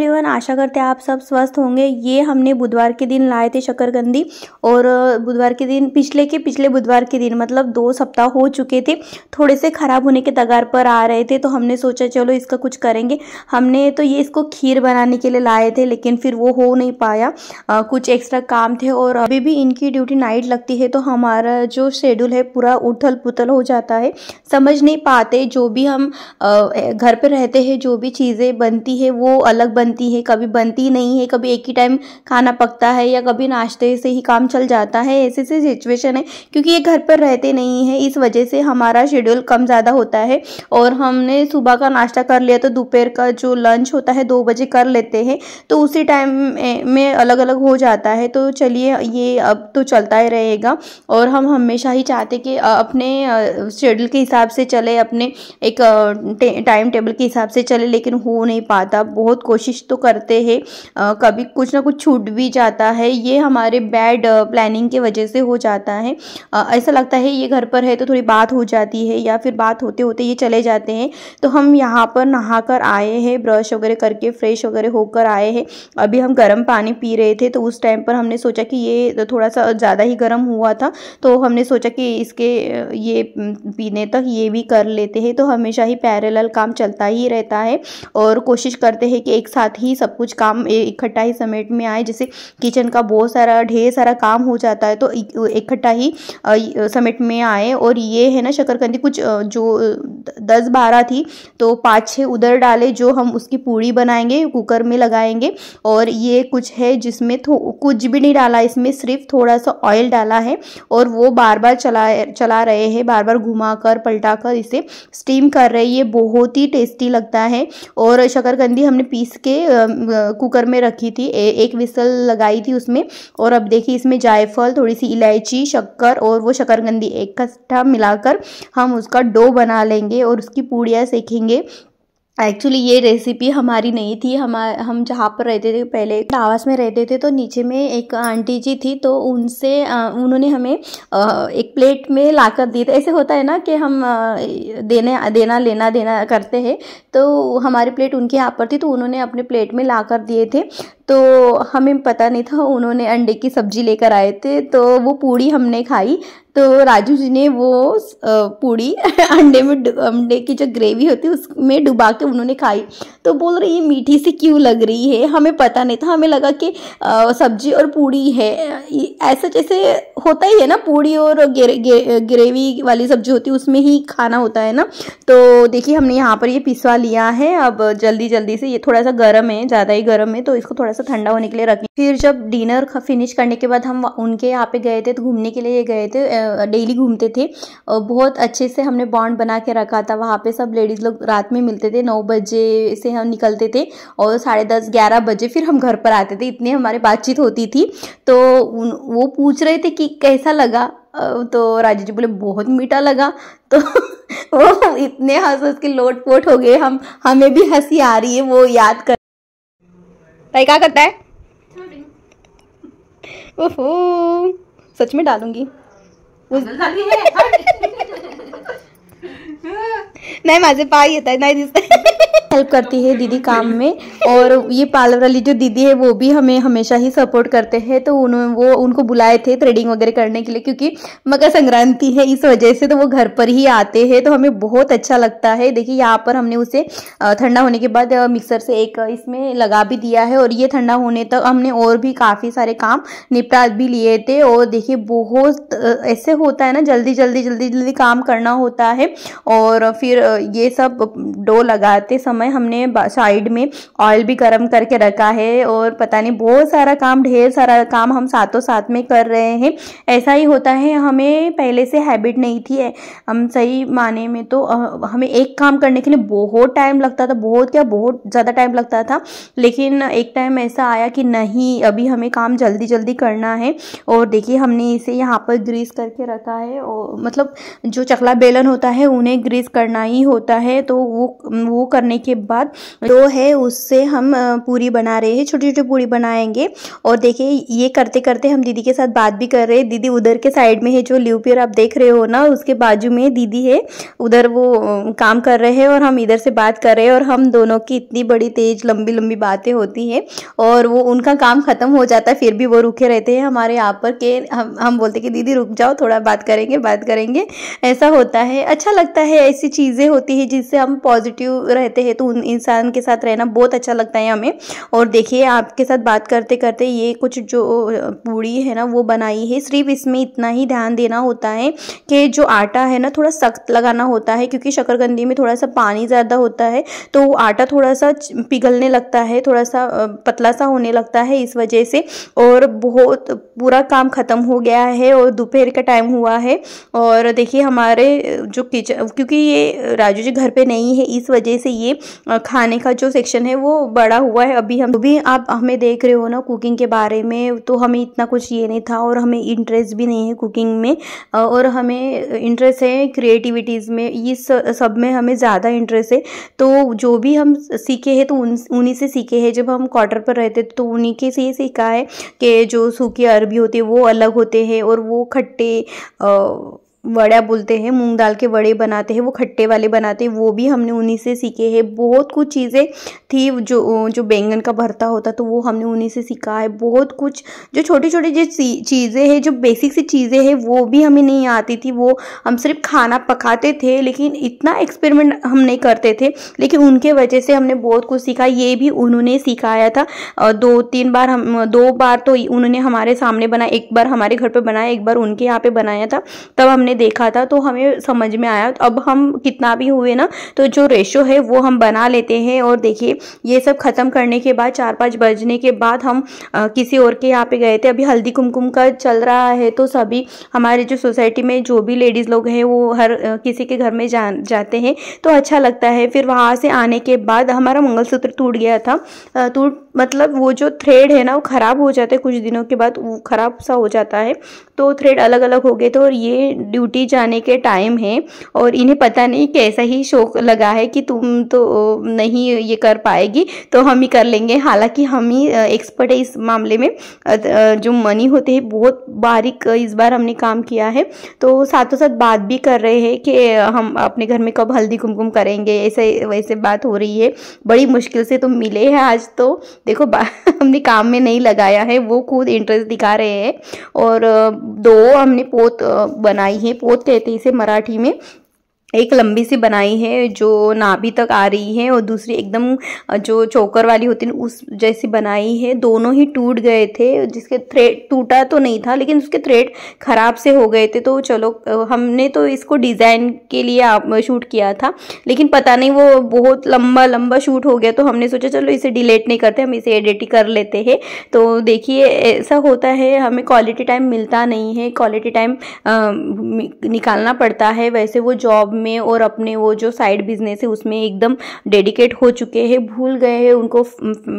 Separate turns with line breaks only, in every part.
Everyone, आशा करते हैं आप सब स्वस्थ होंगे। ये हमने बुधवार के दिन लाए थे शकरकंदी, और बुधवार के दिन पिछले बुधवार के दिन, मतलब 2 सप्ताह हो चुके थे, थोड़े से ख़राब होने के कगार पर आ रहे थे। तो हमने सोचा चलो इसका कुछ करेंगे। हमने तो ये इसको खीर बनाने के लिए लाए थे, लेकिन फिर वो हो नहीं पाया, कुछ एक्स्ट्रा काम थे। और अभी भी इनकी ड्यूटी नाइट लगती है, तो हमारा जो शेड्यूल है पूरा उथल पुथल हो जाता है। समझ नहीं पाते, जो भी हम घर पे रहते हैं जो भी चीज़ें बनती है वो अलग बनती है, कभी बनती नहीं है, कभी एक ही टाइम खाना पकता है, या कभी नाश्ते से ही काम चल जाता है। ऐसे से सिचुएशन है, क्योंकि ये घर पर रहते नहीं है, इस वजह से हमारा शेड्यूल कम ज़्यादा होता है। और हमने सुबह का नाश्ता कर लिया तो दोपहर का जो लंच होता है 2 बजे कर लेते हैं, तो उसी टाइम में अलग अलग हो जाता है। तो चलिए ये अब तो चलता ही रहेगा। और हम हमेशा ही चाहते कि अपने शेड्यूल के हिसाब से चले, अपने एक टाइम टेबल के हिसाब से चले, लेकिन हो नहीं पाता। बहुत कोशिश तो करते हैं, कभी कुछ ना कुछ छूट भी जाता है। ये हमारे बैड प्लानिंग की वजह से हो जाता है। ऐसा लगता है ये घर पर है तो थोड़ी बात हो जाती है, या फिर बात होते होते ये चले जाते हैं। तो हम यहाँ पर नहा कर आए हैं, ब्रश वगैरह करके फ्रेश वगैरह होकर आए हैं। अभी हम गर्म पानी पी रहे थे, तो उस टाइम पर हमने सोचा कि ये थोड़ा सा ज़्यादा ही गर्म हुआ था, तो हमने सोचा कि इसके ये पीने तक ये भी कर लेते हैं। तो हमेशा ही पैरेलल काम चलता ही रहता है, और कोशिश करते हैं कि एक साथ ही सब कुछ काम इकट्ठा ही समेट में आए। जैसे किचन का बहुत सारा ढेर सारा काम हो जाता है, तो इकट्ठा ही समेट में आए। और ये है ना शकरकंदी कुछ जो 10-12 थी, तो 5-6 उधर डाले, जो हम उसकी पूड़ी बनाएंगे, कुकर में लगाएंगे। और ये कुछ है जिसमें कुछ भी नहीं डाला, इसमें सिर्फ थोड़ा सा ऑयल डाला है, और वो बार बार चला रहे हैं, बार बार घुमा कर पलटा कर इसे स्टीम कर रहे हैं। ये बहुत ही टेस्टी लगता है। और शकरकंदी हमने पीस के कुकर में रखी थी, एक विसल लगाई थी उसमें। और अब देखिए इसमें जायफल, थोड़ी सी इलायची, शक्कर और वो शकरकंदी इकट्ठा मिलाकर हम उसका डो बना लेंगे और उसकी पूड़ियाँ सेकेंगे। एक्चुअली ये रेसिपी हमारी नहीं थी। हम जहाँ पर रहते थे पहले आवास में रहते थे, तो नीचे में एक आंटी जी थी, तो उन्होंने हमें एक प्लेट में लाकर दिए थे। ऐसे होता है ना कि हम देना लेना करते हैं, तो हमारी प्लेट उनके यहाँ पर थी, तो उन्होंने अपने प्लेट में लाकर दिए थे। तो हमें पता नहीं था, उन्होंने अंडे की सब्जी लेकर आए थे, तो वो पूड़ी हमने खाई। तो राजू जी ने वो पूड़ी अंडे की जो ग्रेवी होती है उसमें डुबा के उन्होंने खाई। तो बोल रही ये मीठी सी क्यों लग रही है, हमें पता नहीं था, हमें लगा कि सब्जी और पूड़ी है। ऐसा जैसे होता ही है ना, पूड़ी और ग्रेवी वाली सब्जी होती है उसमें ही खाना होता है ना। तो देखिए हमने यहाँ पर ये पिसवा लिया है। अब जल्दी से, ये थोड़ा सा गर्म है, ज़्यादा ही गर्म है, तो इसको थोड़ा सा ठंडा होने के लिए रखें। फिर जब डिनर फिनिश करने के बाद हम उनके यहाँ पे गए थे, तो घूमने के लिए गए थे, डेली घूमते थे। बहुत अच्छे से हमने बॉन्ड बना के रखा था। वहाँ पे सब लेडीज़ लोग रात में मिलते थे, 9 बजे से हम निकलते थे, और 10:30-11 बजे फिर हम घर पर आते थे। इतनी हमारी बातचीत होती थी। तो वो पूछ रहे थे कि कैसा लगा, तो राजू जी बोले बहुत मीठा लगा। तो वो इतने हंस के लोट पोट हो गए, हमें भी हंसी आ रही है वो याद कर। भाई क्या करता है? ओहो, सच में डालूंगी नहीं, माझे पाय येत आहे, नाही दिसत। हेल्प करती है दीदी काम में, और ये पार्लर वाली जो दीदी है वो भी हमें हमेशा ही सपोर्ट करते हैं। तो उनको बुलाए थे थ्रेडिंग वगैरह करने के लिए, क्योंकि मकर संक्रांति है इस वजह से, तो वो घर पर ही आते हैं, तो हमें बहुत अच्छा लगता है। देखिए यहाँ पर हमने उसे ठंडा होने के बाद मिक्सर से एक इसमें लगा भी दिया है, और ये ठंडा होने तक हमने और भी काफ़ी सारे काम निपटा भी लिए थे। और देखिए बहुत ऐसे होता है ना, जल्दी काम करना होता है। और फिर ये सब डो लगाते समय हमने साइड में ऑयल भी गरम करके रखा है, और पता नहीं बहुत सारा काम, ढेर सारा काम हम साथों साथ में कर रहे हैं। ऐसा ही होता है, हमें पहले से हैबिट नहीं थी। हम सही माने में तो हमें एक काम करने के लिए बहुत टाइम लगता था, बहुत ज़्यादा टाइम लगता था। लेकिन एक टाइम ऐसा आया कि नहीं, अभी हमें काम जल्दी करना है। और देखिए हमने इसे यहाँ पर ग्रीस करके रखा है, और मतलब जो चकला बेलन होता है उन्हें ग्रीस करना ही होता है। तो वो करने के बाद डो है उससे हम पूरी बना रहे हैं, छोटी छोटी पूरी बनाएंगे। और देखिए ये करते करते हम दीदी के साथ बात भी कर रहे हैं। दीदी उधर के साइड में है, जो ल्यू पियर आप देख रहे हो ना, उसके बाजू में दीदी है, उधर वो काम कर रहे हैं और हम इधर से बात कर रहे हैं। और हम दोनों की इतनी बड़ी तेज लंबी लंबी बातें होती हैं और वो उनका काम खत्म हो जाता है फिर भी वो रुके रहते हैं हमारे यहाँ पर के हम बोलते कि दीदी रुक जाओ, थोड़ा बात करेंगे। ऐसा होता है, अच्छा लगता है, ऐसी चीज़ें होती है जिससे हम पॉजिटिव रहते हैं। तो उन इंसान के साथ रहना बहुत अच्छा लगता है हमें। और देखिए आपके साथ बात करते करते ये कुछ जो पूड़ी है ना वो बनाई है। सिर्फ इसमें इतना ही ध्यान देना होता है कि जो आटा है ना थोड़ा सख्त लगाना होता है, क्योंकि शकरकंदी में थोड़ा सा पानी ज़्यादा होता है तो वो आटा थोड़ा सा पिघलने लगता है, थोड़ा सा पतला सा होने लगता है इस वजह से। और बहुत पूरा काम ख़त्म हो गया है और दोपहर का टाइम हुआ है। और देखिए हमारे जो किचन, क्योंकि ये राजू जी घर पे नहीं है इस वजह से ये खाने का जो सेक्शन है वो बड़ा हुआ है। अभी आप हमें देख रहे हो ना कुकिंग के बारे में, तो हमें इतना कुछ ये नहीं था और हमें इंटरेस्ट भी नहीं है कुकिंग में। और हमें इंटरेस्ट है क्रिएटिविटीज़ में, इस सब में हमें ज़्यादा इंटरेस्ट है। तो जो भी हम सीखे हैं तो उन्हीं से सीखे हैं। जब हम क्वार्टर पर रहते तो उन्हीं के से ही सीखा है कि जो सूखी अरबी होती है वो अलग होते हैं और वो खट्टे वड़ा बोलते हैं, मूंग दाल के वड़े बनाते हैं, वो खट्टे वाले बनाते हैं, वो भी हमने उन्हीं से सीखे हैं। बहुत कुछ चीज़ें थी, जो बैंगन का भरता होता तो वो हमने उन्हीं से सीखा है। बहुत कुछ जो छोटी छोटी जो चीज़ें हैं, जो बेसिक सी चीज़ें हैं वो भी हमें नहीं आती थी। वो हम सिर्फ खाना पकाते थे लेकिन इतना एक्सपेरिमेंट हम नहीं करते थे, लेकिन उनके वजह से हमने बहुत कुछ सीखा। ये भी उन्होंने सिखाया था। 2 बार तो उन्होंने हमारे सामने बनाया, एक बार हमारे घर पर बनाया, एक बार उनके यहाँ पे बनाया था, तब हमने देखा था तो हमें समझ में आया। तो अब हम कितना भी हुए ना तो जो रेशो है वो हम बना लेते हैं। और देखिए ये सब खत्म करने के बाद 4-5 बजने के बाद हम किसी और के यहाँ पे गए थे। अभी हल्दी कुमकुम का चल रहा है तो सभी हमारे जो सोसाइटी में जो भी लेडीज़ लोग हैं वो हर किसी के घर में जाते हैं तो अच्छा लगता है। फिर वहाँ से आने के बाद हमारा मंगलसूत्र टूट गया था। मतलब वो जो थ्रेड है ना वो ख़राब हो जाता है, कुछ दिनों के बाद वो ख़राब सा हो जाता है, तो थ्रेड अलग अलग हो गए थे। और ये ड्यूटी जाने के टाइम है और इन्हें पता नहीं कैसा ही शौक लगा है कि तुम तो नहीं ये कर पाएगी तो हम ही कर लेंगे। हालांकि हम ही एक्सपर्ट है इस मामले में। जो मनी होते हैं बहुत बारीक इस बार हमने काम किया है। तो साथों साथ बात भी कर रहे हैं कि हम अपने घर में कब हल्दी कुमकुम करेंगे, ऐसे वैसे बात हो रही है। बड़ी मुश्किल से तो मिले हैं आज, तो देखो हमने काम में नहीं लगाया है, वो खुद इंटरेस्ट दिखा रहे हैं। और 2 हमने पोत बनाई है, पोत कहते हैं इसे मराठी में। एक लंबी सी बनाई है जो नाभि तक आ रही है और दूसरी एकदम जो चोकर वाली होती है उस जैसी बनाई है। दोनों ही टूट गए थे, जिसके थ्रेड टूटा तो नहीं था लेकिन उसके थ्रेड खराब से हो गए थे। तो चलो हमने तो इसको डिज़ाइन के लिए शूट किया था, लेकिन पता नहीं वो बहुत लंबा शूट हो गया तो हमने सोचा चलो इसे डिलीट नहीं करते, हम इसे एडिट कर लेते हैं। तो देखिए ऐसा होता है, हमें क्वालिटी टाइम मिलता नहीं है, क्वालिटी टाइम निकालना पड़ता है। वैसे वो जॉब में और अपने वो जो साइड बिजनेस है उसमें एकदम डेडिकेट हो चुके हैं, भूल गए हैं उनको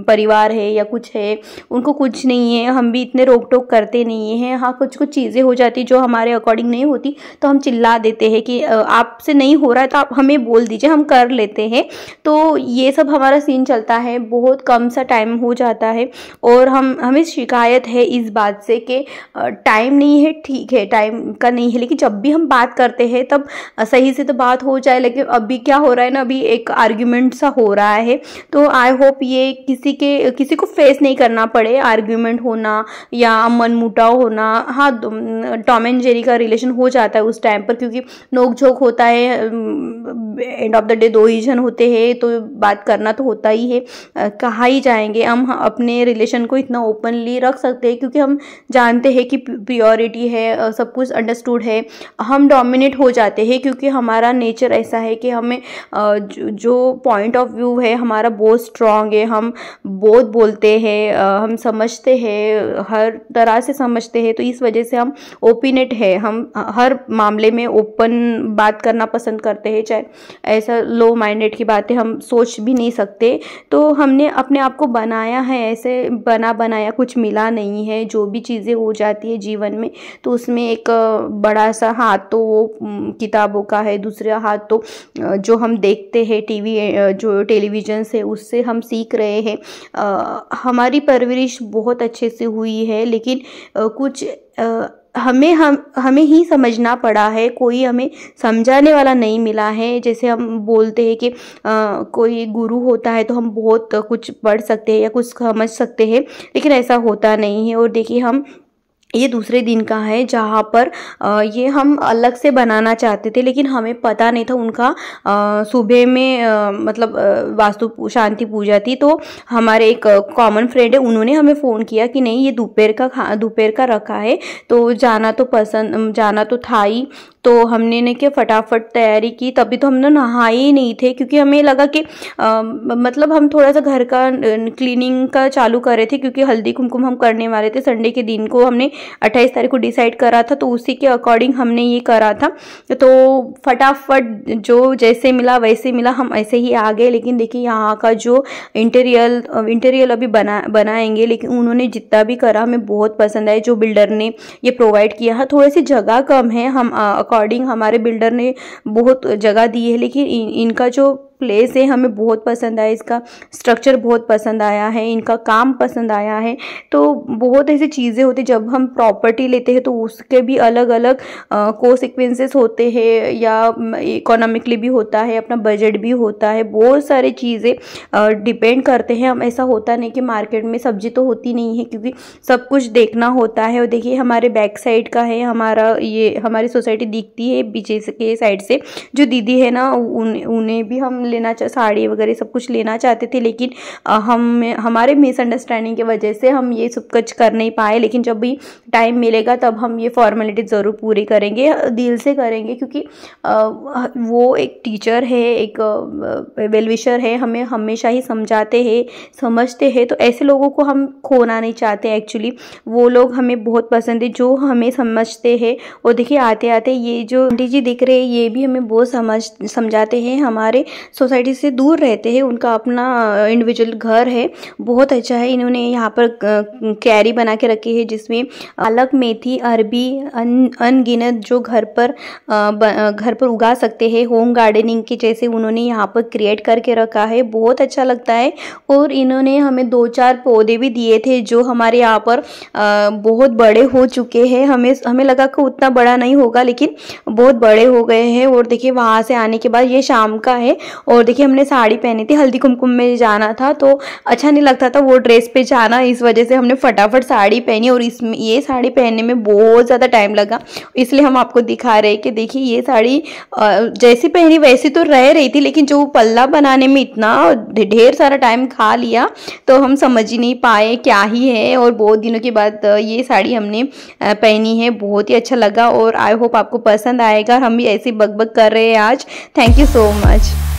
परिवार है या कुछ है, उनको कुछ नहीं है। हम भी इतने रोक टोक करते नहीं हैं। हाँ कुछ चीज़ें हो जाती जो हमारे अकॉर्डिंग नहीं होती तो हम चिल्ला देते हैं कि आपसे नहीं हो रहा है तो आप हमें बोल दीजिए, हम कर लेते हैं। तो ये सब हमारा सीन चलता है, बहुत कम सा टाइम हो जाता है। और हमें शिकायत है इस बात से कि टाइम नहीं है, ठीक है टाइम का नहीं है, लेकिन जब भी हम बात करते हैं तब सही से तो बात हो जाए। लेकिन अभी क्या हो रहा है ना, अभी एक आर्ग्यूमेंट सा हो रहा है। तो आई होप ये किसी को फेस नहीं करना पड़े, आर्ग्यूमेंट होना या मनमुटाव होना। हाँ टॉम एंड जेरी का रिलेशन हो जाता है उस टाइम पर, क्योंकि नोक झोंक होता है, एंड ऑफ द डे 2 ही जन होते हैं तो बात करना तो होता ही है। कहाँ ही जाएंगे हम अपने रिलेशन को इतना ओपनली रख सकते हैं क्योंकि हम जानते हैं कि प्योरिटी है, सब कुछ अंडरस्टूड है। हम डोमिनेट हो जाते हैं क्योंकि हमारा नेचर ऐसा है कि हमें जो पॉइंट ऑफ व्यू है हमारा बहुत स्ट्रांग है, हम बहुत बोलते हैं, हम समझते हैं, हर तरह से समझते हैं। तो इस वजह से हम ओपिनेट है, हम हर मामले में ओपन बात करना पसंद करते हैं, चाहे ऐसा लो माइंडेड की बातें हम सोच भी नहीं सकते। तो हमने अपने आप को बनाया है, ऐसे बनाया कुछ मिला नहीं है। जो भी चीज़ें हो जाती है जीवन में तो उसमें एक बड़ा सा हाथ तो वो किताबों का है, दूसरा हाथ तो जो हम देखते हैं टीवी, जो टेलीविज़न से, उससे हम सीख रहे हैं। हमारी परवरिश बहुत अच्छे से हुई है, लेकिन कुछ हमें ही समझना पड़ा है, कोई हमें समझाने वाला नहीं मिला है। जैसे हम बोलते हैं कि कोई गुरु होता है तो हम बहुत कुछ पढ़ सकते हैं या कुछ समझ सकते हैं, लेकिन ऐसा होता नहीं है। और देखिए हम ये दूसरे दिन का है जहाँ पर ये हम अलग से बनाना चाहते थे, लेकिन हमें पता नहीं था उनका सुबह में मतलब वास्तु शांति पूजा थी। तो हमारे एक कॉमन फ्रेंड है, उन्होंने हमें फ़ोन किया कि नहीं ये दोपहर का रखा है, तो जाना तो था ही। तो हमने ने क्या फटाफट तैयारी की, तभी तो हमने नहाए ही नहीं थे, क्योंकि हमें लगा कि मतलब हम थोड़ा सा घर का क्लीनिंग का चालू कर रहे थे, क्योंकि हल्दी कुमकुम हम करने वाले थे। संडे के दिन को हमने 28 तारीख को डिसाइड करा था, तो उसी के अकॉर्डिंग हमने ये करा था। तो फटाफट जो जैसे मिला वैसे मिला, हम ऐसे ही आ गए। लेकिन देखिए यहाँ का जो इंटीरियर अभी बनाएंगे, लेकिन उन्होंने जितना भी करा हमें बहुत पसंद आया, जो बिल्डर ने ये प्रोवाइड किया है। थोड़ी सी जगह कम है, हम अकॉर्डिंग हमारे बिल्डर ने बहुत जगह दी है, लेकिन इनका जो प्लेस है हमें बहुत पसंद आया, इसका स्ट्रक्चर बहुत पसंद आया है, इनका काम पसंद आया है। तो बहुत ऐसी चीज़ें होती, जब हम प्रॉपर्टी लेते हैं तो उसके भी अलग अलग कोसिक्वेंसेस होते हैं, या इकोनॉमिकली भी होता है, अपना बजट भी होता है, बहुत सारी चीज़ें डिपेंड करते हैं। हम ऐसा होता नहीं कि मार्केट में सब्जी तो होती नहीं है, क्योंकि सब कुछ देखना होता है। और देखिए हमारे बैक साइड का है हमारा, ये हमारी सोसाइटी दिखती है पीछे के साइड से। जो दीदी है ना, उन्हें भी हम साड़ी वगैरह सब कुछ लेना चाहते थे, लेकिन हमारे मिसअंडरस्टैंडिंग की वजह से हम ये सब कुछ कर नहीं पाए। लेकिन जब भी टाइम मिलेगा तब हम ये फॉर्मेलिटी ज़रूर पूरी करेंगे, दिल से करेंगे, क्योंकि वो एक टीचर है, एक वेल विशर है, हमें हमेशा ही समझाते हैं, समझते हैं। तो ऐसे लोगों को हम खोना नहीं चाहते। एक्चुअली वो लोग हमें बहुत पसंद है, जो हमें समझते हैं। और देखिए आते आते ये जो आंटी जी दिख रहे हैं, ये भी हमें बहुत समझाते हैं। हमारे सोसाइटी से दूर रहते हैं, उनका अपना इंडिविजुअल घर है, बहुत अच्छा है। इन्होंने यहाँ पर क्यारी बना के रखी है, जिसमें पालक, मेथी, अरबी अनगिनत जो घर पर उगा सकते हैं, होम गार्डनिंग के जैसे उन्होंने यहाँ पर क्रिएट करके रखा है, बहुत अच्छा लगता है। और इन्होंने हमें 2-4 पौधे भी दिए थे, जो हमारे यहाँ पर बहुत बड़े हो चुके हैं। हमें लगा कि उतना बड़ा नहीं होगा, लेकिन बहुत बड़े हो गए हैं। और देखिए वहाँ से आने के बाद, ये शाम का है, और देखिए हमने साड़ी पहनी थी, हल्दी कुमकुम में जाना था, तो अच्छा नहीं लगता था वो ड्रेस पे जाना, इस वजह से हमने फटाफट साड़ी पहनी। और इसमें ये साड़ी पहनने में बहुत ज़्यादा टाइम लगा, इसलिए हम आपको दिखा रहे हैं कि देखिए ये साड़ी जैसी पहनी वैसी तो रह रही थी, लेकिन जो पल्ला बनाने में इतना ढेर सारा टाइम खा लिया, तो हम समझ ही नहीं पाए क्या ही है। और बहुत दिनों के बाद ये साड़ी हमने पहनी है, बहुत ही अच्छा लगा। और आई होप आपको पसंद आएगा। हम भी ऐसे बकबक कर रहे हैं आज। Thank you so much.